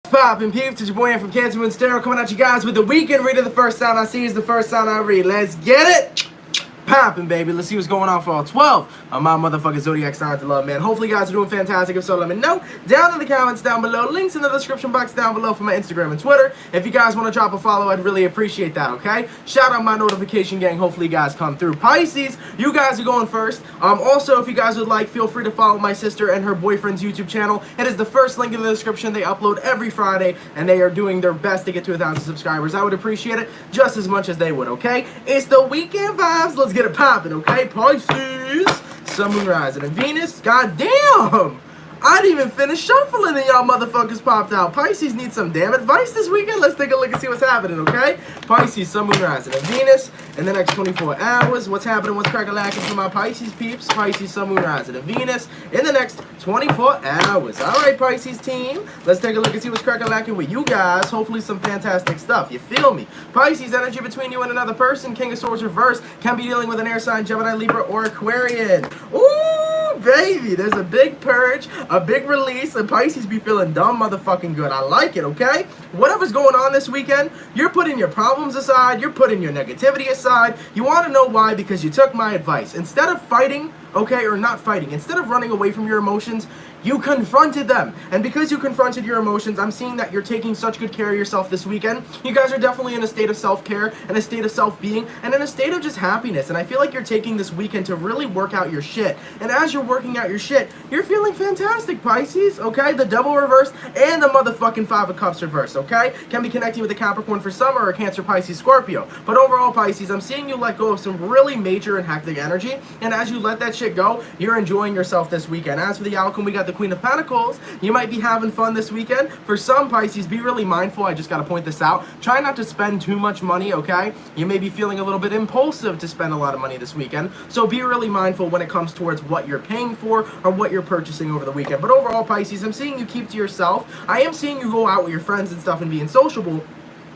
Poppin' peeps, it's your boy from CancerMoonsTarot coming at you guys with the weekend reading. The first sign I see is the first sign I read. Let's get it! Poppin', baby. Let's see what's going on for all 12 of my motherfucking zodiac signs to love, man. Hopefully you guys are doing fantastic. If so, let me know down in the comments down below. Links in the description box down below for my Instagram and Twitter. If you guys want to drop a follow, I'd really appreciate that, okay? Shout out my notification gang. Hopefully you guys come through. Pisces, you guys are going first. Also, if you guys would like, feel free to follow my sister and her boyfriend's YouTube channel. It is the first link in the description. They upload every Friday, and they are doing their best to get to 1,000 subscribers. I would appreciate it just as much as they would, okay? It's the weekend vibes. Let's get it poppin', okay? Pisces, Sun, Moon, Rising, and Venus. God damn! I didn't even finish shuffling and y'all motherfuckers popped out. Pisces need some damn advice this weekend. Let's take a look and see what's happening, okay? Pisces, Sun, Moon, Rising, and Venus. In the next 24 hours, what's happening? What's crack-a-lacking for my Pisces peeps? Pisces, Sun, Moon, Rising, and Venus. In the next 24 hours. All right, Pisces team. Let's take a look and see what's crack-a-lacking with you guys. Hopefully some fantastic stuff. You feel me? Pisces, energy between you and another person. King of Swords reverse. Can be dealing with an air sign, Gemini, Libra, or Aquarian. Ooh, baby. There's a big purge, a big release, and Pisces be feeling dumb motherfucking good. I like it, okay? Whatever's going on this weekend, you're putting your problems aside, you're putting your negativity aside. You want to know why? Because you took my advice. Instead of fighting, okay, or not fighting, instead of running away from your emotions, you confronted them. And because you confronted your emotions, I'm seeing that you're taking such good care of yourself this weekend. You guys are definitely in a state of self-care, and a state of self-being, and in a state of just happiness. And I feel like you're taking this weekend to really work out your shit. And as you're working out your shit, you're feeling fantastic, Pisces, okay? The Devil reverse and the motherfucking Five of Cups reverse, okay? Can be connecting with a Capricorn for summer or a Cancer, Pisces, Scorpio. But overall, Pisces, I'm seeing you let go of some really major and hectic energy. And as you let that shit go, you're enjoying yourself this weekend. As for the outcome, we got the Queen of Pentacles. You might be having fun this weekend. For some, Pisces, be really mindful. I just got to point this out. Try not to spend too much money, okay? You may be feeling a little bit impulsive to spend a lot of money this weekend. So be really mindful when it comes towards what you're paying for or what you're purchasing over the weekend. But overall, Pisces, I'm seeing you keep to yourself. I am seeing you go out with your friends and stuff and being sociable.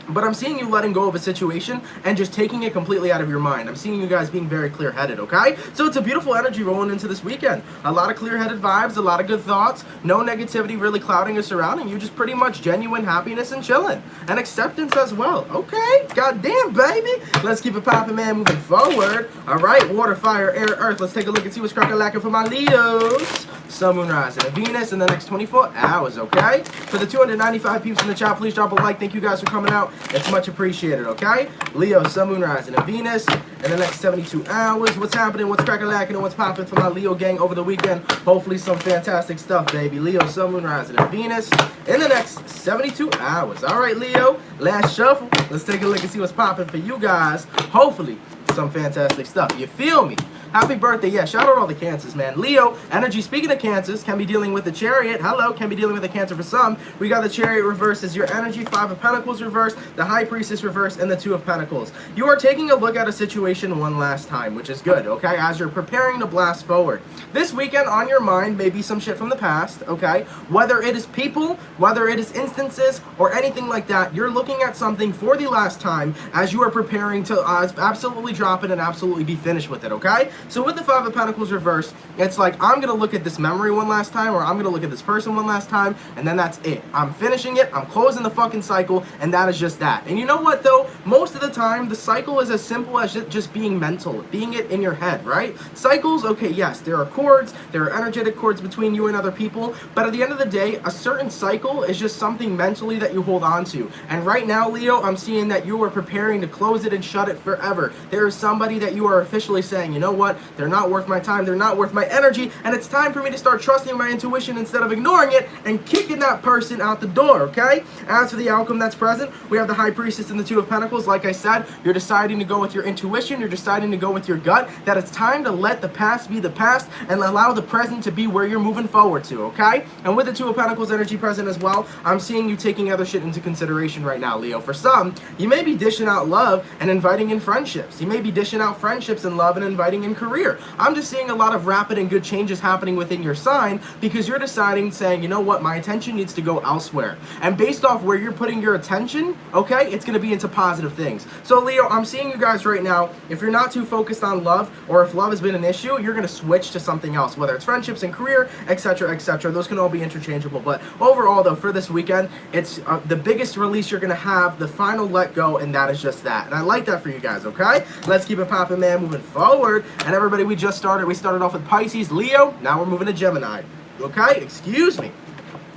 But I'm seeing you letting go of a situation and just taking it completely out of your mind. I'm seeing you guys being very clear-headed, okay? So it's a beautiful energy rolling into this weekend. A lot of clear-headed vibes, a lot of good thoughts, no negativity really clouding or surrounding you, just pretty much genuine happiness and chilling. And acceptance as well, okay? Goddamn, baby! Let's keep it popping, man, moving forward. All right, water, fire, air, earth. Let's take a look and see what's crack-a-lacking for my Leos. Sun, Moon, Rising, and Venus in the next 24 hours, okay? For the 295 peeps in the chat, please drop a like. Thank you guys for coming out. It's much appreciated, okay? Leo, Sun, Moon, Rising, and Venus in the next 72 hours. What's happening? What's crack-a-lacking? And what's popping for my Leo gang over the weekend? Hopefully some fantastic stuff, baby. Leo, Sun, Moon, Rising, and Venus in the next 72 hours. All right, Leo, last shuffle. Let's take a look and see what's popping for you guys. Hopefully some fantastic stuff. You feel me? Happy birthday. Yeah, shout out all the Cancers, man. Leo, energy, speaking of Cancers, can be dealing with the Chariot. Hello, can be dealing with the Cancer for some. We got the Chariot reverse as your energy, Five of Pentacles reverse, the High Priestess reverse, and the Two of Pentacles. You are taking a look at a situation one last time, which is good, okay, as you're preparing to blast forward. This weekend on your mind may be some shit from the past, okay? Whether it is people, whether it is instances, or anything like that, you're looking at something for the last time as you are preparing to absolutely drop it and absolutely be finished with it, okay? So with the Five of Pentacles reverse, it's like, I'm going to look at this memory one last time, or I'm going to look at this person one last time, and then that's it. I'm finishing it, I'm closing the fucking cycle, and that is just that. And you know what, though? Most of the time, the cycle is as simple as just being mental, being it in your head, right? Cycles, okay, yes, there are cords, there are energetic cords between you and other people, but at the end of the day, a certain cycle is just something mentally that you hold on to. And right now, Leo, I'm seeing that you are preparing to close it and shut it forever. There is somebody that you are officially saying, you know what, they're not worth my time, they're not worth my energy, and it's time for me to start trusting my intuition instead of ignoring it and kicking that person out the door, okay? As for the outcome that's present, we have the High Priestess and the Two of Pentacles. Like I said, you're deciding to go with your intuition, you're deciding to go with your gut, that it's time to let the past be the past and allow the present to be where you're moving forward to, okay? And with the Two of Pentacles energy present as well, I'm seeing you taking other shit into consideration right now, Leo. For some, you may be dishing out love and inviting in friendships. You may be dishing out friendships and love and inviting in career. I'm just seeing a lot of rapid and good changes happening within your sign because you're deciding, saying, you know what, my attention needs to go elsewhere. And based off where you're putting your attention, okay, it's going to be into positive things. So Leo, I'm seeing you guys right now, if you're not too focused on love, or if love has been an issue, you're going to switch to something else, whether it's friendships and career, etc., etc. Those can all be interchangeable. But overall, though, for this weekend, it's the biggest release you're going to have, the final let go, and that is just that. And I like that for you guys, okay? Let's keep it popping, man, moving forward. And everybody, we started off with Pisces, Leo, now we're moving to Gemini. Okay? Excuse me.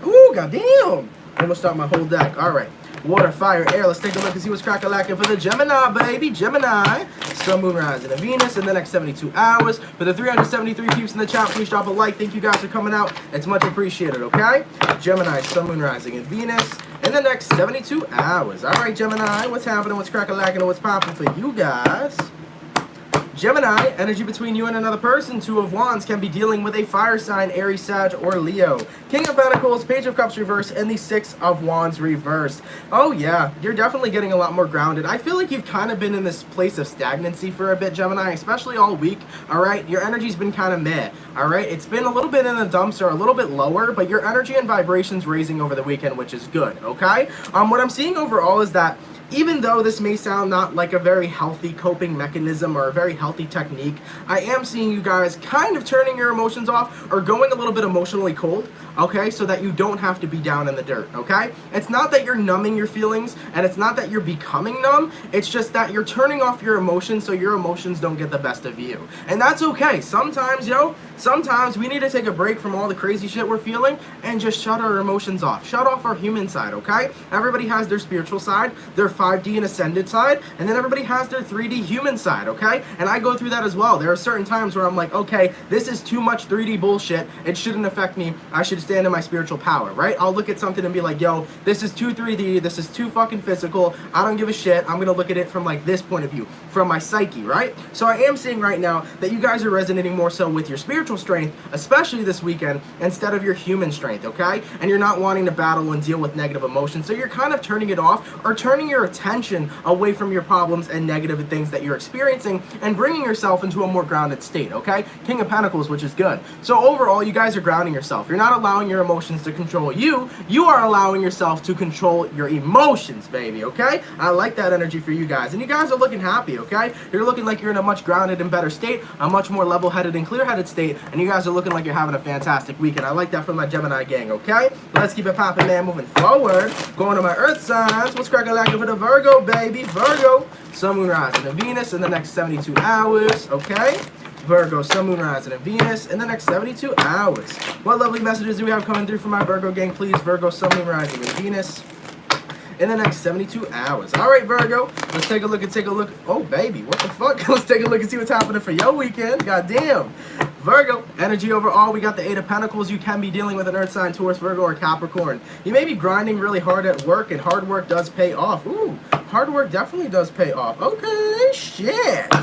Ooh, goddamn. Almost start my whole deck. All right. Water, fire, air. Let's take a look and see what's crack-a-lacking for the Gemini, baby. Gemini. Sun, Moon, rising, and Venus in the next 72 hours. For the 373 peeps in the chat, please drop a like. Thank you guys for coming out. It's much appreciated, okay? Gemini, Sun, Moon, rising, and Venus in the next 72 hours. All right, Gemini. What's happening? What's crack-a-lacking? And what's popping for you guys? Gemini, energy between you and another person. Two of Wands can be dealing with a fire sign, Aries, Sag, or Leo. King of Pentacles, Page of Cups reversed, and the Six of Wands reversed. Oh yeah, you're definitely getting a lot more grounded. I feel like you've kind of been in this place of stagnancy for a bit, Gemini, especially all week, all right? Your energy's been kind of meh, all right? It's been a little bit in the dumps or a little bit lower, but your energy and vibration's raising over the weekend, which is good, okay? What I'm seeing overall is that even though this may sound not like a very healthy coping mechanism or a very healthy technique, I am seeing you guys kind of turning your emotions off or going a little bit emotionally cold, okay, so that you don't have to be down in the dirt, okay? It's not that you're numbing your feelings, and it's not that you're becoming numb, it's just that you're turning off your emotions so your emotions don't get the best of you. And that's okay. Sometimes, sometimes we need to take a break from all the crazy shit we're feeling and just shut our emotions off. Shut off our human side, okay? Everybody has their spiritual side, their 5D and ascended side, and then everybody has their 3D human side, okay? And I go through that as well. There are certain times where I'm like, okay, this is too much 3D bullshit. It shouldn't affect me. I should stand in my spiritual power, right? I'll look at something and be like, yo, this is too 3D. This is too fucking physical. I don't give a shit. I'm gonna look at it from like this point of view, from my psyche, right? So I am seeing right now that you guys are resonating more so with your spiritual strength, especially this weekend, instead of your human strength, okay? And you're not wanting to battle and deal with negative emotions. So you're kind of turning it off or turning your attention away from your problems and negative things that you're experiencing and bringing yourself into a more grounded state, okay? King of Pentacles, which is good. So overall, you guys are grounding yourself. You're not allowing your emotions to control you. You are allowing yourself to control your emotions, baby, okay? I like that energy for you guys. And you guys are looking happy, okay? You're looking like you're in a much grounded and better state, a much more level-headed and clear-headed state, and you guys are looking like you're having a fantastic weekend. I like that from my Gemini gang, okay? Let's keep it popping, man, moving forward. Going to my Earth signs. What's cracking-lacking for the Virgo, baby? Virgo. Sun, Moon, rising, and Venus in the next 72 hours, okay? Virgo, Sun, Moon, rising, and Venus in the next 72 hours. What lovely messages do we have coming through from my Virgo gang, please? Virgo, Sun, Moon, rising, and Venus in the next 72 hours. All right, Virgo, let's take a look. Oh, baby, what the fuck? Let's take a look and see what's happening for your weekend. Goddamn. Virgo, energy overall, we got the 8 of Pentacles. You can be dealing with an Earth sign, Taurus, Virgo, or Capricorn. You may be grinding really hard at work, and hard work does pay off. Ooh, hard work definitely does pay off. Okay, shit.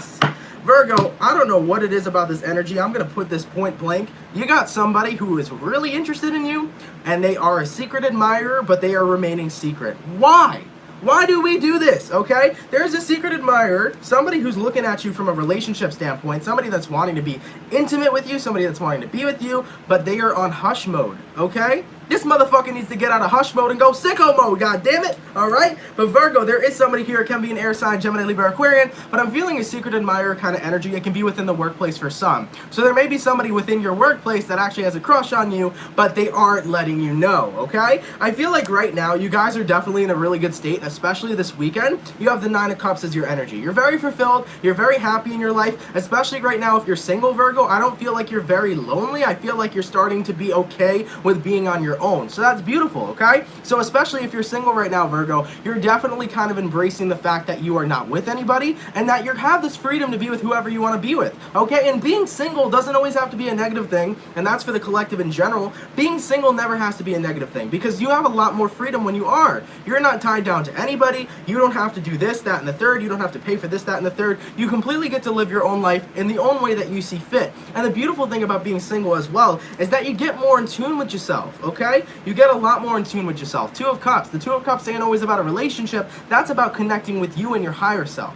Virgo, I don't know what it is about this energy. I'm going to put this point blank. You got somebody who is really interested in you, and they are a secret admirer, but they are remaining secret. Why? Why do we do this, okay? There's a secret admirer, somebody who's looking at you from a relationship standpoint, somebody that's wanting to be intimate with you, somebody that's wanting to be with you, but they are on hush mode, okay? This motherfucker needs to get out of hush mode and go sicko mode, goddammit, alright? But Virgo, there is somebody here, it can be an air sign, Gemini, Libra, Aquarian, but I'm feeling a secret admirer kind of energy. It can be within the workplace for some. So there may be somebody within your workplace that actually has a crush on you, but they aren't letting you know, okay? I feel like right now, you guys are definitely in a really good state, especially this weekend. You have the 9 of Cups as your energy. You're very fulfilled, you're very happy in your life, especially right now if you're single, Virgo. I don't feel like you're very lonely. I feel like you're starting to be okay with being on your own. So that's beautiful, okay? So especially if you're single right now, Virgo, you're definitely kind of embracing the fact that you are not with anybody and that you have this freedom to be with whoever you want to be with, okay? And being single doesn't always have to be a negative thing, and that's for the collective in general. Being single never has to be a negative thing because you have a lot more freedom when you are. You're not tied down to anybody. You don't have to do this, that, and the third. You don't have to pay for this, that, and the third. You completely get to live your own life in the own way that you see fit. And the beautiful thing about being single as well is that you get more in tune with yourself, okay? You get a lot more in tune with yourself. 2 of Cups. The 2 of Cups ain't always about a relationship. That's about connecting with you and your higher self.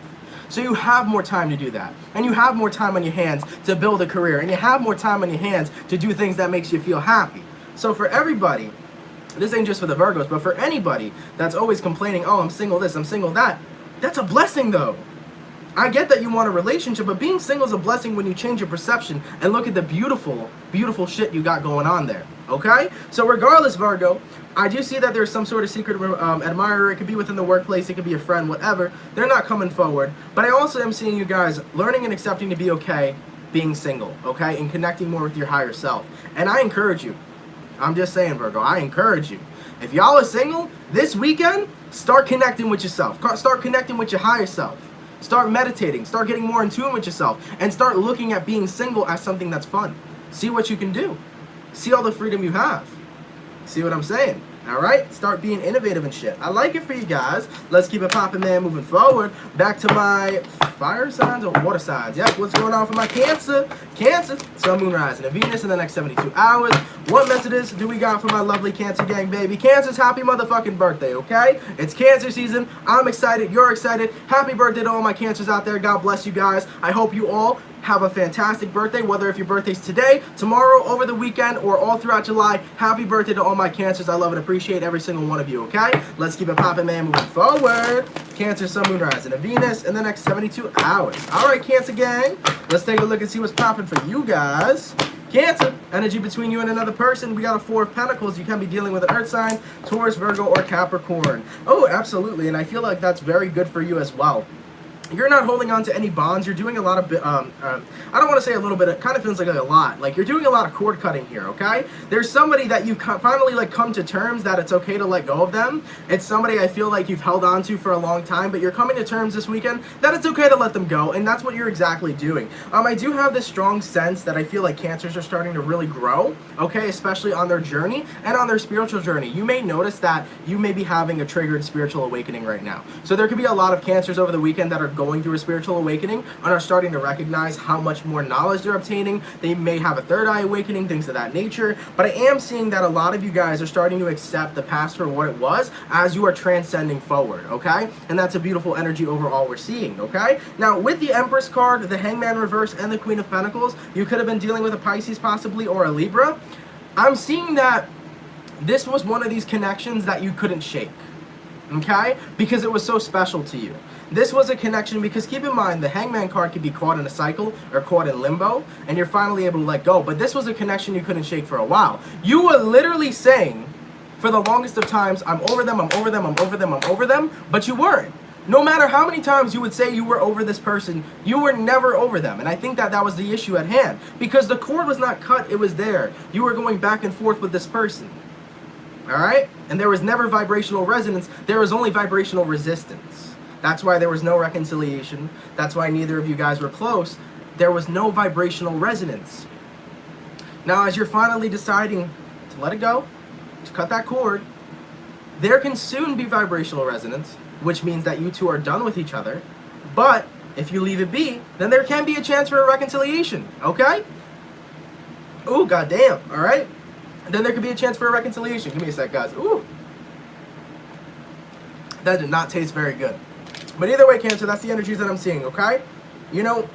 So you have more time to do that. And you have more time on your hands to build a career. And you have more time on your hands to do things that makes you feel happy. So for everybody, this ain't just for the Virgos, but for anybody that's always complaining, oh, I'm single this, I'm single that, that's a blessing though. I get that you want a relationship, but being single is a blessing when you change your perception and look at the beautiful, beautiful shit you got going on there, okay? So regardless, Virgo, I do see that there's some sort of secret admirer. It could be within the workplace, it could be a friend, whatever. They're not coming forward, but I also am seeing you guys learning and accepting to be okay being single, okay? And connecting more with your higher self. And I encourage you. I'm just saying, Virgo, I encourage you. If y'all are single, this weekend, start connecting with yourself. Start connecting with your higher self. Start meditating. Start getting more in tune with yourself. And start looking at being single as something that's fun. See what you can do. See all the freedom you have. See what I'm saying? Alright? Start being innovative and shit. I like it for you guys. Let's keep it popping, man, moving forward. Back to my fire signs or water signs. Yep, what's going on for my Cancer? Cancer, Sun, Moon, Rising, and Venus in the next 72 hours. What messages do we got for my lovely Cancer gang, baby? Cancer's happy motherfucking birthday, okay? It's Cancer season. I'm excited. You're excited. Happy birthday to all my Cancers out there. God bless you guys. I hope you all have a fantastic birthday, whether if your birthday's today, tomorrow, over the weekend, or all throughout July. Happy birthday to all my Cancers. I love and appreciate every single one of you, okay? Let's keep it popping, man, moving forward. Cancer, Sun, Moon, Rising, and Venus in the next 72 hours. All right, Cancer gang, let's take a look and see what's popping for you guys. Cancer, energy between you and another person. We got a Four of Pentacles. You can be dealing with an Earth sign, Taurus, Virgo, or Capricorn. Oh, absolutely, and I feel like that's very good for you as well. You're not holding on to any bonds. You're doing a lot of, I don't want to say a little bit, it kind of feels like a lot. Like, you're doing a lot of cord cutting here, okay? There's somebody that you've finally, like, come to terms that it's okay to let go of them. It's somebody I feel like you've held on to for a long time, but you're coming to terms this weekend that it's okay to let them go, and that's what you're exactly doing. I do have this strong sense that I feel like Cancers are starting to really grow, okay? Especially on their journey and on their spiritual journey. You may notice that you may be having a triggered spiritual awakening right now. So there could be a lot of Cancers over the weekend that are going through a spiritual awakening and are starting to recognize how much more knowledge they're obtaining. They may have a third eye awakening, things of that nature. But I am seeing that a lot of you guys are starting to accept the past for what it was as you are transcending forward, okay? And that's a beautiful energy overall we're seeing, okay? Now, with the Empress card, the Hangman reverse, and the Queen of Pentacles, you could have been dealing with a Pisces possibly or a Libra. I'm seeing that this was one of these connections that you couldn't shake, okay? Because it was so special to you. This was a connection because keep in mind, the Hangman card could be caught in a cycle or caught in limbo, and you're finally able to let go. But this was a connection you couldn't shake for a while. You were literally saying, for the longest of times, I'm over them, I'm over them, I'm over them, I'm over them, but you weren't. No matter how many times you would say you were over this person, you were never over them. And I think that that was the issue at hand. Because the cord was not cut, it was there. You were going back and forth with this person. Alright? And there was never vibrational resonance, there was only vibrational resistance. That's why there was no reconciliation. That's why neither of you guys were close. There was no vibrational resonance. Now, as you're finally deciding to let it go, to cut that cord, there can soon be vibrational resonance, which means that you two are done with each other. But if you leave it be, then there can be a chance for a reconciliation, okay? Ooh, goddamn, all right? Then there could be a chance for a reconciliation. Give me a sec, guys. Ooh. That did not taste very good. But either way, Cancer, that's the energies that I'm seeing, okay? You know,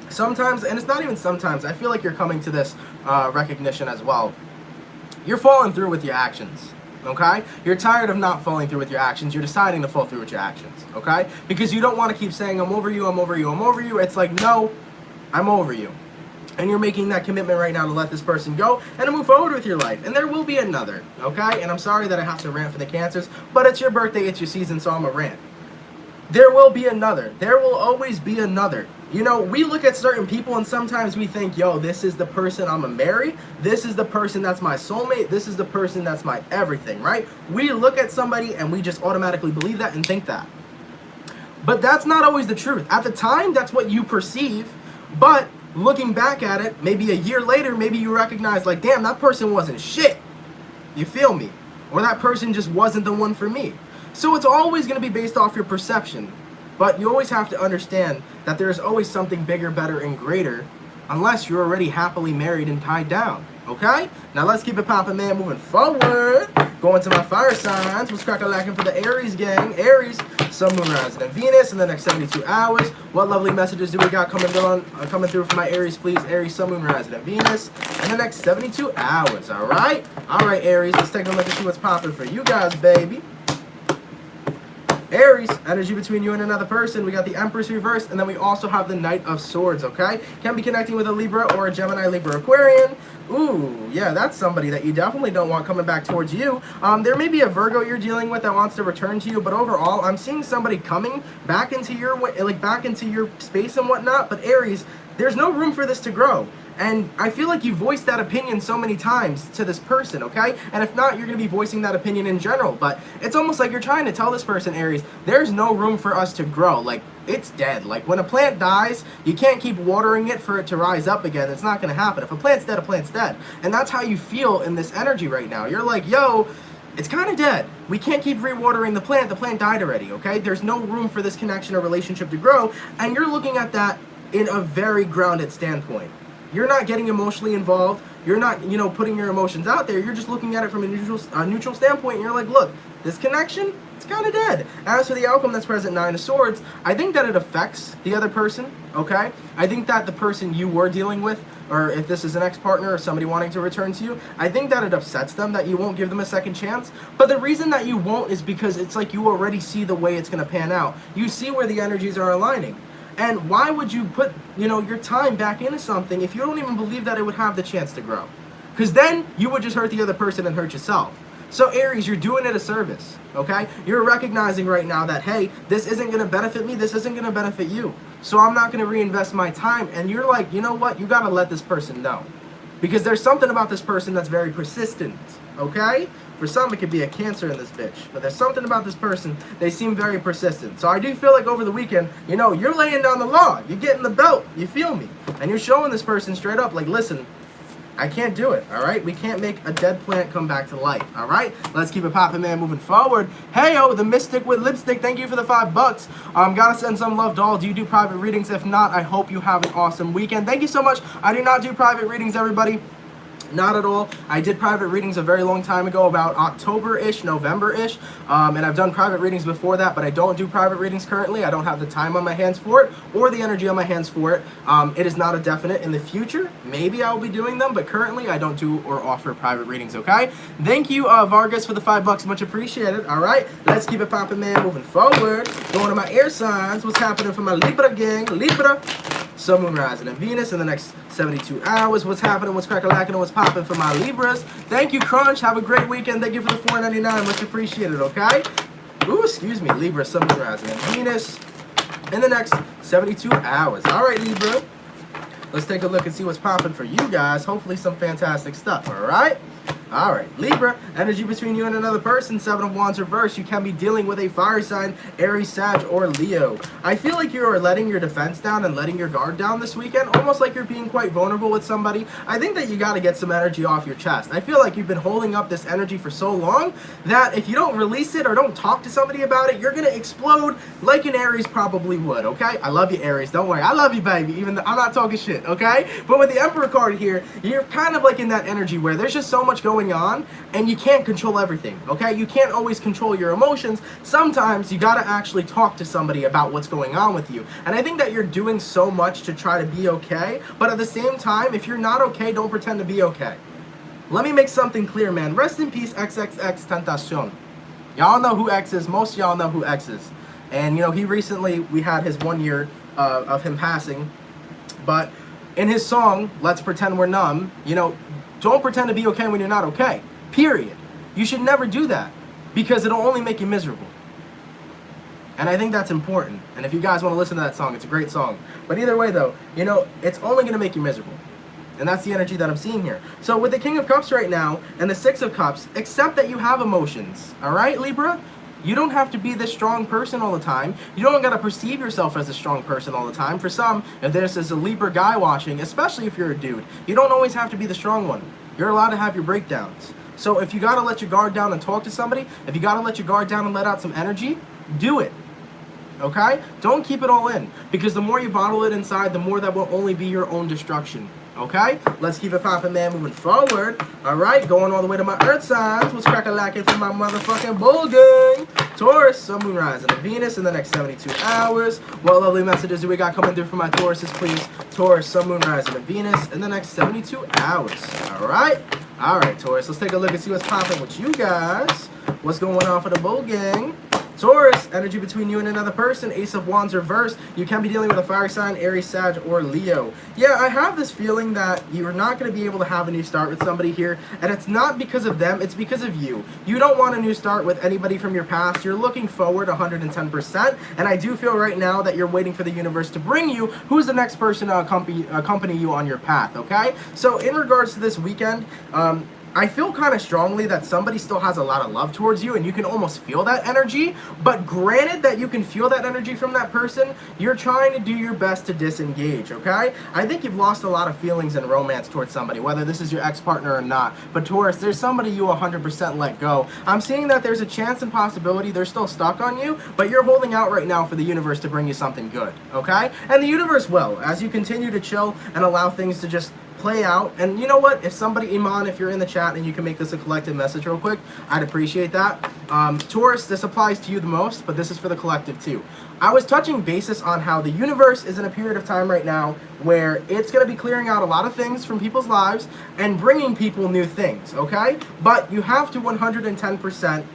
sometimes, and it's not even sometimes, I feel like you're coming to this recognition as well. You're falling through with your actions, okay? You're tired of not falling through with your actions. You're deciding to fall through with your actions, okay? Because you don't want to keep saying, I'm over you, I'm over you, I'm over you. It's like, no, I'm over you. And you're making that commitment right now to let this person go and to move forward with your life. And there will be another, okay? And I'm sorry that I have to rant for the Cancers, but it's your birthday, it's your season, so I'm a rant. There will be another. There will always be another. You know, we look at certain people and sometimes we think, yo, this is the person I'm gonna marry. This is the person that's my soulmate. This is the person that's my everything, right? We look at somebody and we just automatically believe that and think that. But that's not always the truth. At the time, that's what you perceive. But looking back at it, maybe a year later, maybe you recognize, like, damn, that person wasn't shit. You feel me? Or that person just wasn't the one for me. So it's always going to be based off your perception, but you always have to understand that there's always something bigger, better, and greater, unless you're already happily married and tied down, okay? Now let's keep it poppin', man, moving forward. Going to my fire signs. What's crack-a-lacking for the Aries gang? Aries, Sun, Moon, Rising, and Venus in the next 72 hours. What lovely messages do we got coming through for my Aries, please? Aries, Sun, Moon, Rising, and Venus in the next 72 hours, all right? All right, Aries, let's take a look and see what's popping for you guys, baby. Aries, energy between you and another person. We got the Empress reversed, and then we also have the Knight of Swords, okay? Can be connecting with a Libra or a Gemini, Libra, Aquarian. Ooh, yeah, that's somebody that you definitely don't want coming back towards you. There may be a Virgo you're dealing with that wants to return to you, but overall, I'm seeing somebody coming back into your back into your space and whatnot. But Aries, there's no room for this to grow. And I feel like you voiced that opinion so many times to this person, okay? And if not, you're going to be voicing that opinion in general. But it's almost like you're trying to tell this person, Aries, there's no room for us to grow. Like, it's dead. Like, when a plant dies, you can't keep watering it for it to rise up again. It's not going to happen. If a plant's dead, a plant's dead. And that's how you feel in this energy right now. You're like, yo, it's kind of dead. We can't keep rewatering the plant. The plant died already, okay? There's no room for this connection or relationship to grow. And you're looking at that in a very grounded standpoint. You're not getting emotionally involved. You're not, putting your emotions out there. You're just looking at it from a neutral standpoint. And you're like, look, this connection, it's kind of dead. As for the outcome that's present, Nine of Swords, I think that it affects the other person, okay? I think that the person you were dealing with, or if this is an ex-partner or somebody wanting to return to you, I think that it upsets them that you won't give them a second chance. But the reason that you won't is because it's like you already see the way it's going to pan out. You see where the energies are aligning. And why would you put, your time back into something if you don't even believe that it would have the chance to grow? Because then you would just hurt the other person and hurt yourself. So Aries, you're doing it a service, okay? You're recognizing right now that, hey, this isn't going to benefit me, this isn't going to benefit you. So I'm not going to reinvest my time. And you're like, you know what? You got to let this person know. Because there's something about this person that's very persistent, okay? For some, it could be a Cancer in this bitch. But there's something about this person, they seem very persistent. So I do feel like over the weekend, you're laying down the law. You're getting the belt. You feel me? And you're showing this person straight up, like, listen, I can't do it, all right? We can't make a dead plant come back to life, all right? Let's keep it popping, man, moving forward. Hey-yo, the Mystic with Lipstick, thank you for the $5. Gotta send some love, doll. Do you do private readings? If not, I hope you have an awesome weekend. Thank you so much. I do not do private readings, everybody. Not at all. I did private readings a very long time ago, about October-ish, November-ish, and I've done private readings before that, but I don't do private readings currently. I don't have the time on my hands for it, or the energy on my hands for it. It is not a definite. In the future, maybe I will be doing them, but currently I don't do or offer private readings, okay? Thank you, Vargas, for the $5. Much appreciated. All right, let's keep it popping, man, moving forward. Going to my air signs. What's happening for my Libra gang? Libra. Sun, Moon, Rising, and Venus in the next 72 hours. What's happening? What's crack-a-lacking? What's popping for my Libras? Thank you, Crunch. Have a great weekend. Thank you for the $4.99. Much appreciated, okay? Ooh, excuse me. Libra, Sun, Moon, Rising, and Venus in the next 72 hours. All right, Libra. Let's take a look and see what's popping for you guys. Hopefully some fantastic stuff, all right? All right, Libra, energy between you and another person, 7 of Wands reverse. You can be dealing with a fire sign, Aries, Sag, or Leo. I feel like you are letting your defense down and letting your guard down this weekend, almost like you're being quite vulnerable with somebody. I think that you got to get some energy off your chest. I feel like you've been holding up this energy for so long that if you don't release it or don't talk to somebody about it, you're going to explode like an Aries probably would, okay? I love you, Aries. Don't worry. I love you, baby, even though I'm not talking shit, okay? But with the Emperor card here, you're kind of like in that energy where there's just so much going on and you can't control everything, okay? You can't always control your emotions. Sometimes you gotta actually talk to somebody about what's going on with you. And I think that you're doing so much to try to be okay, but at the same time, if you're not okay, don't pretend to be okay. Let me make something clear, man. Rest in peace, XXX Tentacion. Y'all know who X is. Most of y'all know who X is. And, he recently, we had his 1 year of him passing. But in his song, Let's Pretend We're Numb, don't pretend to be okay when you're not okay. Period. You should never do that because it'll only make you miserable. And I think that's important. And if you guys want to listen to that song, it's a great song. But either way, though, it's only going to make you miserable. And that's the energy that I'm seeing here. So with the King of Cups right now and the Six of Cups, accept that you have emotions. All right, Libra? You don't have to be this strong person all the time. You don't got to perceive yourself as a strong person all the time. For some, if this is a Libra guy watching, especially if you're a dude, you don't always have to be the strong one. You're allowed to have your breakdowns. So if you got to let your guard down and talk to somebody, if you got to let your guard down and let out some energy, do it. Okay? Don't keep it all in. Because the more you bottle it inside, the more that will only be your own destruction. okay? Let's keep it popping, man, moving forward. All right, going all the way to my earth signs. What's crack-a-lackin' for my motherfucking bull gang? Taurus, Sun, Moon, Rising, and Venus in the next 72 hours. What lovely messages do we got coming through for my Tauruses, please? Taurus, Sun, Moon, Rising, and Venus in the next 72 hours. All right, Taurus, let's take a look and see what's popping with you guys. What's going on for the bull gang? Taurus, energy between you and another person, Ace of Wands reversed. You can be dealing with a fire sign, Aries, Sag, or Leo. Yeah, I have this feeling that you're not going to be able to have a new start with somebody here, and it's not because of them, it's because of you. You don't want a new start with anybody from your past. You're looking forward 110%, and I do feel right now that you're waiting for the universe to bring you who's the next person to accompany you on your path, okay? So in regards to this weekend, I feel kind of strongly that somebody still has a lot of love towards you, and you can almost feel that energy. But granted that you can feel that energy from that person, you're trying to do your best to disengage, okay? I think you've lost a lot of feelings and romance towards somebody, whether this is your ex-partner or not. But Taurus, there's somebody you 100% let go. I'm seeing that there's a chance and possibility they're still stuck on you, but you're holding out right now for the universe to bring you something good, okay? And the universe will, as you continue to chill and allow things to just play out. And you know what, if somebody, Iman, if you're in the chat and you can make this a collective message real quick, I'd appreciate that. Taurus, this applies to you the most, but this is for the collective too. I was touching basis on how the universe is in a period of time right now where it's going to be clearing out a lot of things from people's lives and bringing people new things, okay? But you have to 110%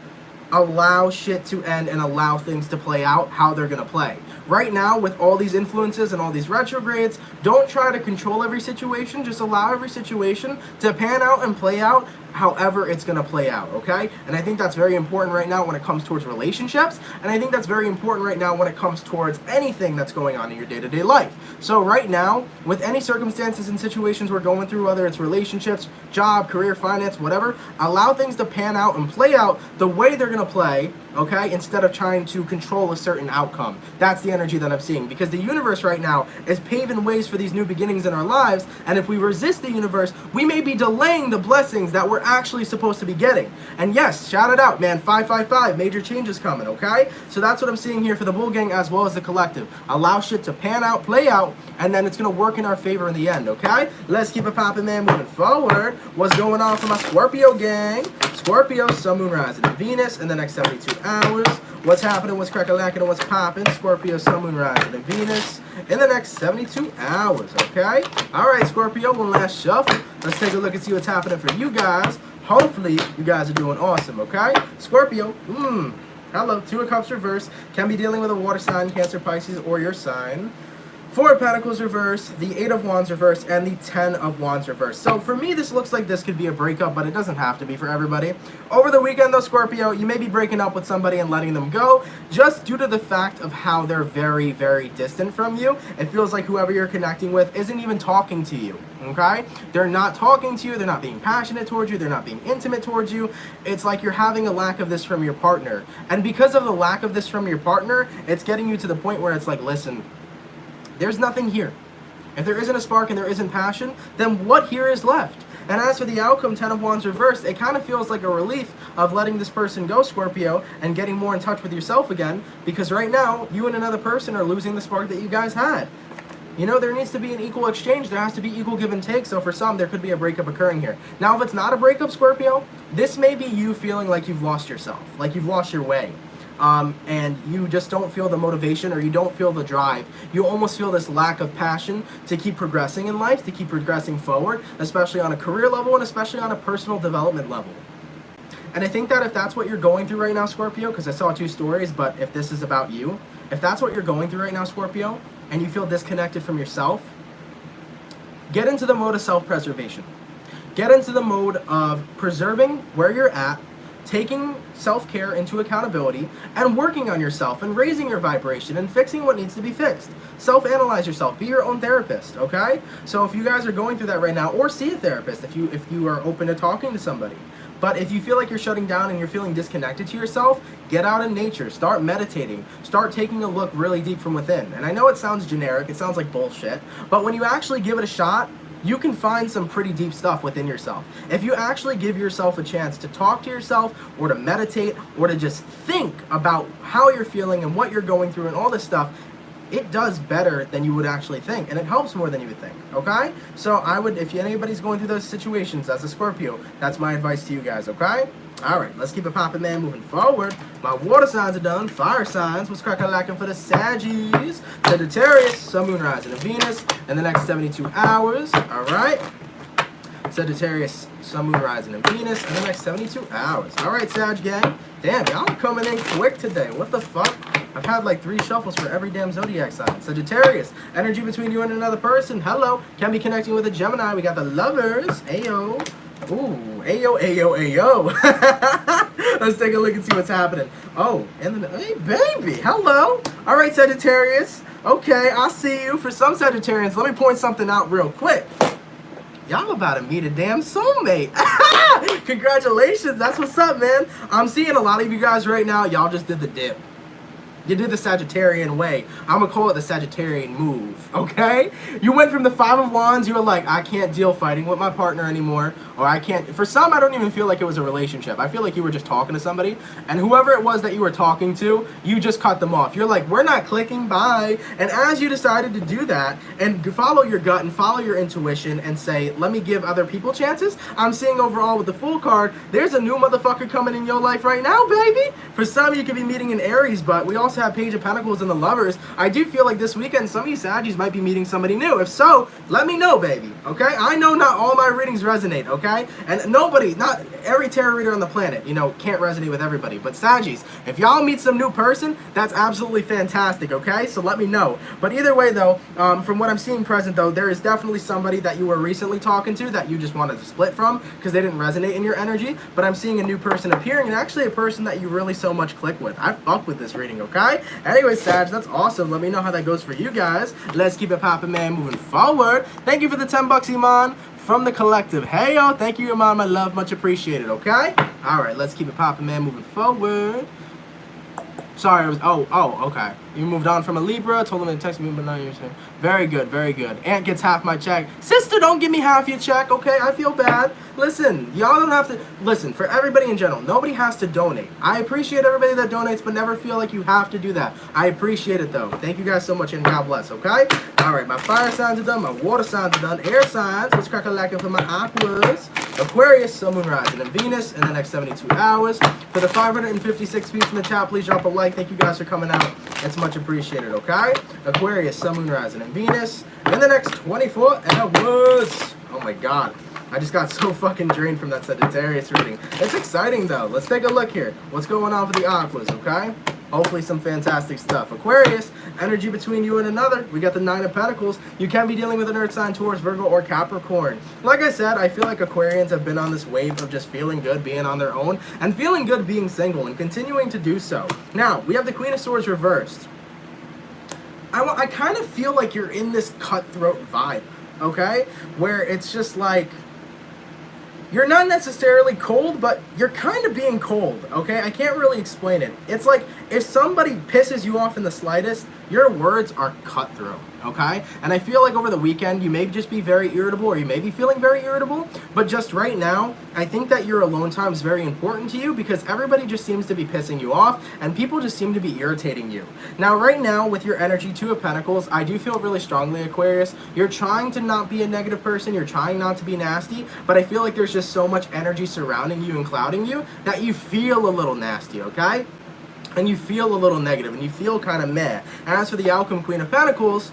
allow shit to end and allow things to play out how they're going to play. Right now, with all these influences and all these retrogrades, don't try to control every situation. Just allow every situation to pan out and play out however it's going to play out, okay? And I think that's very important right now when it comes towards relationships, and I think that's very important right now when it comes towards anything that's going on in your day-to-day life. So right now, with any circumstances and situations we're going through, whether it's relationships, job, career, finance, whatever, allow things to pan out and play out the way they're going to play, okay, instead of trying to control a certain outcome. That's the energy that I'm seeing, because the universe right now is paving ways for these new beginnings in our lives, and if we resist the universe, we may be delaying the blessings that we're actually supposed to be getting. And yes, shout it out, man, 555, major changes coming, okay? So that's what I'm seeing here for the bull gang as well as the collective. Allow shit to pan out, play out, and then it's gonna work in our favor in the end, okay? Let's keep it popping, man, moving forward. What's going on for my Scorpio gang? Scorpio, Sun, Moon, Rising, and Venus in the next 72 hours. What's happening, what's crack-a-lackin', and what's popping? Scorpio, Sun, Moon, Rising, and Venus in the next 72 hours, okay? All right, Scorpio, one last shuffle. Let's take a look and see what's happening for you guys. Hopefully, you guys are doing awesome, okay? Scorpio, hello, Two of Cups reverse. Can be dealing with a water sign, Cancer, Pisces, or your sign. Four of Pentacles reverse, the Eight of Wands reverse, and the 10 of Wands reverse. So for me, this looks like this could be a breakup, but it doesn't have to be for everybody. Over the weekend, though, Scorpio, you may be breaking up with somebody and letting them go just due to the fact of how they're very, very distant from you. It feels like whoever you're connecting with isn't even talking to you, okay? They're not talking to you. They're not being passionate towards you. They're not being intimate towards you. It's like you're having a lack of this from your partner. And because of the lack of this from your partner, it's getting you to the point where it's like, listen, there's nothing here. If there isn't a spark and there isn't passion, then what here is left? And as for the outcome, 10 of Wands reversed, it kind of feels like a relief of letting this person go, Scorpio, and getting more in touch with yourself again, because right now, you and another person are losing the spark that you guys had. You know, there needs to be an equal exchange. There has to be equal give and take. So for some, there could be a breakup occurring here. Now, if it's not a breakup, Scorpio, this may be you feeling like you've lost yourself, like you've lost your way. And you just don't feel the motivation, or you don't feel the drive. You almost feel this lack of passion to keep progressing in life, to keep progressing forward, especially on a career level and especially on a personal development level. And I think that if that's what you're going through right now, Scorpio, because I saw two stories, but if this is about you, if that's what you're going through right now, Scorpio, and you feel disconnected from yourself, get into the mode of self-preservation. Get into the mode of preserving where you're at, taking self-care into accountability, and working on yourself and raising your vibration and fixing what needs to be fixed. Self-analyze yourself. Be your own therapist, okay? So if you guys are going through that right now, or see a therapist if you are open to talking to somebody. But if you feel like you're shutting down and you're feeling disconnected to yourself, get out in nature. Start meditating. Start taking a look really deep from within. And I know it sounds generic. It sounds like bullshit. But when you actually give it a shot, you can find some pretty deep stuff within yourself. If you actually give yourself a chance to talk to yourself, or to meditate, or to just think about how you're feeling and what you're going through and all this stuff, it does better than you would actually think, and it helps more than you would think, okay? So I would, if anybody's going through those situations as a Scorpio, that's my advice to you guys, okay? All right, let's keep it popping, man, moving forward. My water signs are done. Fire signs, what's cracking lacking for the Saggies? Sagittarius, Sun, Moon, Rising, and Venus in the next 72 hours, all right? Sagittarius, Sun, Moon, Rising, and Venus in the next 72 hours. All right, Sag gang. Damn, y'all are coming in quick today. What the fuck? I've had like 3 shuffles for every damn zodiac sign. Sagittarius, energy between you and another person. Hello. Can be connecting with a Gemini. We got the Lovers. Ayo. Ooh, ayo, ayo, ayo. Let's take a look and see what's happening. Oh, and then, hey, baby. Hello. All right, Sagittarius. Okay, I see you. For some Sagittarians, let me point something out real quick. Y'all about to meet a damn soulmate. Congratulations. That's what's up, man. I'm seeing a lot of you guys right now. Y'all just did the dip. You did the Sagittarian way. I'm going to call it the Sagittarian move, okay? You went from the 5 of Wands, you were like, I can't deal fighting with my partner anymore, or I can't. For some, I don't even feel like it was a relationship. I feel like you were just talking to somebody, and whoever it was that you were talking to, you just cut them off. You're like, we're not clicking, bye. And as you decided to do that, and follow your gut and follow your intuition and say, let me give other people chances, I'm seeing overall with the Fool card, there's a new motherfucker coming in your life right now, baby. For some, you could be meeting an Aries, but we also have Page of Pentacles and the Lovers. I do feel like this weekend some of you Saggies might be meeting somebody new. If so, let me know, baby, okay? I know not all my readings resonate, okay? And nobody, not every tarot reader on the planet, you know, can't resonate with everybody. But Saggies, if y'all meet some new person, that's absolutely fantastic, okay? So let me know. But either way, though, from what I'm seeing present, though, there is definitely somebody that you were recently talking to that you just wanted to split from because they didn't resonate in your energy. But I'm seeing a new person appearing, and actually a person that you really so much click with. I fuck with this reading, okay? Anyway, Sag, that's awesome. Let me know how that goes for you guys. Let's keep it poppin', man, moving forward. Thank you for the 10 bucks, Iman, from the collective. Hey, yo, thank you, Iman, my love. Much appreciated, okay? All right, let's keep it poppin', man, moving forward. Sorry, it was, okay. You moved on from a Libra, told them to text me, but now you're saying, very good, very good. Aunt gets half my check. Sister, don't give me half your check, okay? I feel bad. Listen, y'all don't have to, listen, for everybody in general, nobody has to donate. I appreciate everybody that donates, but never feel like you have to do that. I appreciate it, though. Thank you guys so much, and God bless, okay? All right, my fire signs are done, my water signs are done, air signs, what's crack-a-lackin' for my Aquarius, Aquarius, Sun, Moon, Rising, and Venus in the next 72 hours. For the 556 people in the chat, please drop a like. Thank you guys for coming out. It's much appreciated, okay? Aquarius, Sun, Moon, Rising, and Venus in the next 24 hours. Oh my God. I just got so fucking drained from that Sagittarius reading. It's exciting, though. Let's take a look here. What's going on for the Aquas, okay? Hopefully some fantastic stuff. Aquarius, energy between you and another. We got the 9 of Pentacles. You can be dealing with an Earth sign, Taurus, Virgo, or Capricorn. Like I said, I feel like Aquarians have been on this wave of just feeling good being on their own and feeling good being single and continuing to do so. Now, we have the Queen of Swords reversed. I kind of feel like you're in this cutthroat vibe, okay? Where it's just like, you're not necessarily cold, but you're kind of being cold, okay? I can't really explain it. It's like if somebody pisses you off in the slightest, your words are cutthroat, okay? And I feel like over the weekend, you may just be very irritable, or you may be feeling very irritable, but just right now, I think that your alone time is very important to you because everybody just seems to be pissing you off, and people just seem to be irritating you. Now, right now, with your energy, 2 of Pentacles, I do feel really strongly, Aquarius. You're trying to not be a negative person, you're trying not to be nasty, but I feel like there's just so much energy surrounding you and clouding you that you feel a little nasty, okay? And you feel a little negative, and you feel kind of meh. And as for the outcome, Queen of Pentacles,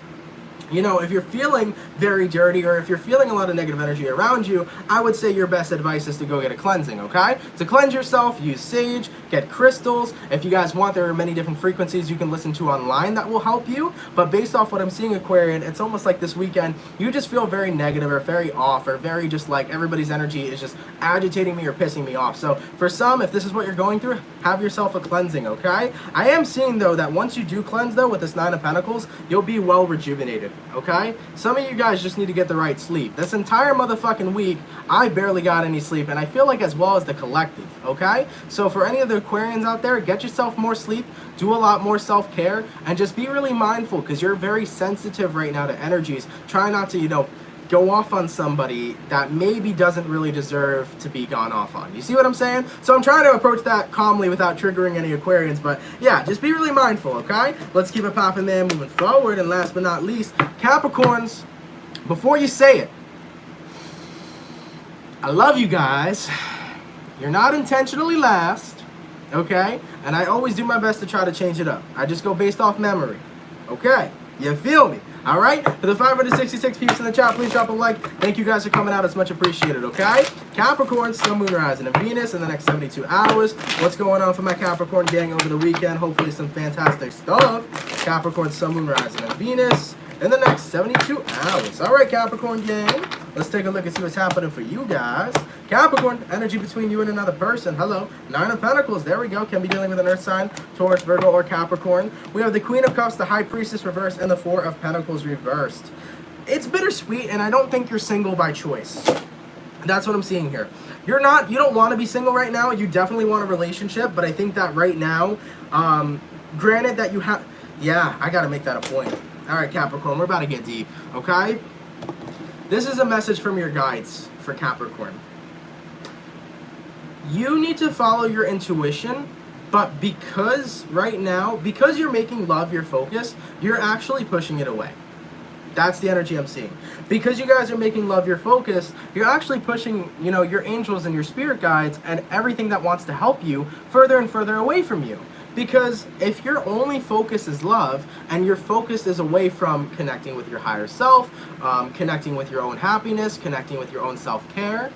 you know, if you're feeling very dirty or if you're feeling a lot of negative energy around you, I would say your best advice is to go get a cleansing, okay? To cleanse yourself, use sage, get crystals. If you guys want, there are many different frequencies you can listen to online that will help you. But based off what I'm seeing, Aquarian, it's almost like this weekend, you just feel very negative or very off or very just like everybody's energy is just agitating me or pissing me off. So for some, if this is what you're going through, have yourself a cleansing, okay? I am seeing, though, that once you do cleanse, though, with this 9 of Pentacles, you'll be well rejuvenated. Okay? Some of you guys just need to get the right sleep. This entire motherfucking week, I barely got any sleep, and I feel like as well as the collective, okay? So for any of the Aquarians out there, get yourself more sleep, do a lot more self-care, and just be really mindful, because you're very sensitive right now to energies. Try not to, you know, go off on somebody that maybe doesn't really deserve to be gone off on. You see what I'm saying? So I'm trying to approach that calmly without triggering any Aquarians, but yeah, just be really mindful, okay? Let's keep it popping there, moving forward. And last but not least, Capricorns, before you say it, I love you guys. You're not intentionally last, okay? And I always do my best to try to change it up. I just go based off memory, okay? You feel me? All right? For the 566 peeps in the chat, please drop a like. Thank you guys for coming out. It's much appreciated, okay? Capricorn, Sun, Moon, Rising, and Venus in the next 72 hours. What's going on for my Capricorn gang over the weekend? Hopefully some fantastic stuff. Capricorn, Sun, Moon, Rising, and Venus in the next 72 hours. All right, Capricorn gang. Let's take a look and see what's happening for you guys. Capricorn, energy between you and another person. Hello. 9 of Pentacles. There we go. Can be dealing with an earth sign, Taurus, Virgo, or Capricorn. We have the Queen of Cups, the High Priestess reversed, and the 4 of Pentacles reversed. It's bittersweet, and I don't think you're single by choice. That's what I'm seeing here. You don't want to be single right now. You definitely want a relationship, but I think that right now, granted that you have, yeah, I got to make that a point. All right, Capricorn, we're about to get deep, okay? This is a message from your guides for Capricorn. You need to follow your intuition, but because right now, because you're making love your focus, you're actually pushing it away. That's the energy I'm seeing. Because you guys are making love your focus, you're actually pushing, your angels and your spirit guides and everything that wants to help you further and further away from you. Because if your only focus is love and your focus is away from connecting with your higher self, connecting with your own happiness, connecting with your own self-care,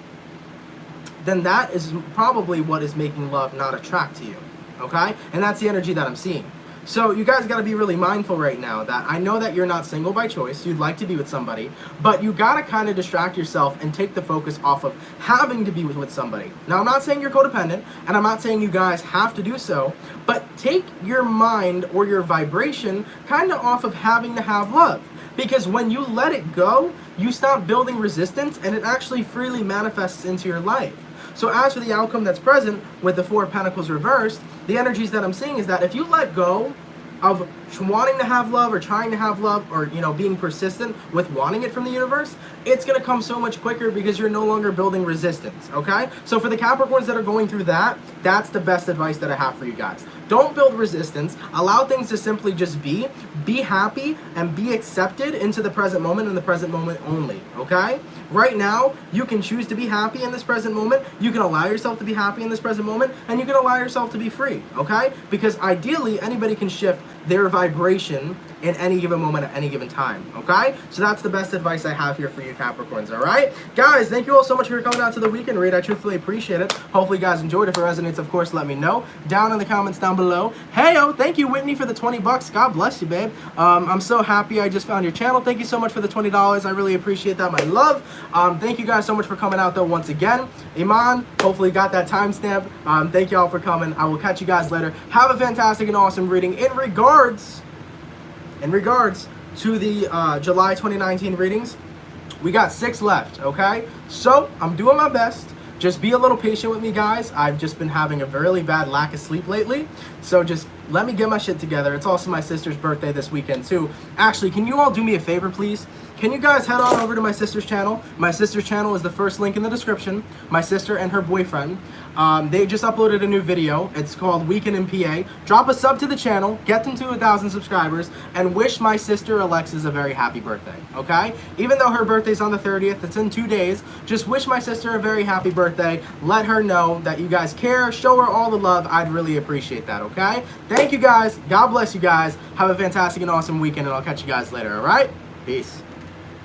then that is probably what is making love not attract to you, okay? And that's the energy that I'm seeing. So you guys got to be really mindful right now that I know that you're not single by choice. You'd like to be with somebody, but you got to kind of distract yourself and take the focus off of having to be with somebody. Now, I'm not saying you're codependent, and I'm not saying you guys have to do so, but take your mind or your vibration kind of off of having to have love. Because when you let it go, you stop building resistance, and it actually freely manifests into your life. So as for the outcome that's present with the 4 of Pentacles reversed, the energies that I'm seeing is that if you let go of wanting to have love or trying to have love or, being persistent with wanting it from the universe, it's going to come so much quicker because you're no longer building resistance, okay? So for the Capricorns that are going through that, that's the best advice that I have for you guys. Don't build resistance. Allow things to simply just be happy, and be accepted into the present moment and the present moment only, okay? Right now, you can choose to be happy in this present moment. You can allow yourself to be happy in this present moment, and you can allow yourself to be free, okay? Because ideally, anybody can shift their vibration in any given moment at any given time, okay? So that's the best advice I have here for you Capricorns, all right? Guys, thank you all so much for coming out to the weekend read. I truthfully appreciate it. Hopefully you guys enjoyed. If it resonates, of course, let me know down in the comments down below. Hey-o, thank you, Whitney, for the 20 bucks. God bless you, babe. I'm so happy I just found your channel. Thank you so much for the $20. I really appreciate that, my love. Thank you guys so much for coming out, though, once again. Iman, hopefully got that timestamp. Thank you all for coming. I will catch you guys later. Have a fantastic and awesome reading. In regards to the July 2019 readings, we got 6 left, okay? So I'm doing my best. Just be a little patient with me, guys. I've just been having a really bad lack of sleep lately. So just let me get my shit together. It's also my sister's birthday this weekend, too. Actually, can you all do me a favor, please? Can you guys head on over to my sister's channel? My sister's channel is the first link in the description. My sister and her boyfriend. They just uploaded a new video. It's called Weekend in PA. Drop a sub to the channel, get them to 1,000 subscribers, and wish my sister Alexis a very happy birthday, okay? Even though her birthday's on the 30th, it's in 2 days, just wish my sister a very happy birthday. Let her know that you guys care. Show her all the love. I'd really appreciate that, okay? Thank you guys. God bless you guys. Have a fantastic and awesome weekend, and I'll catch you guys later, all right? Peace.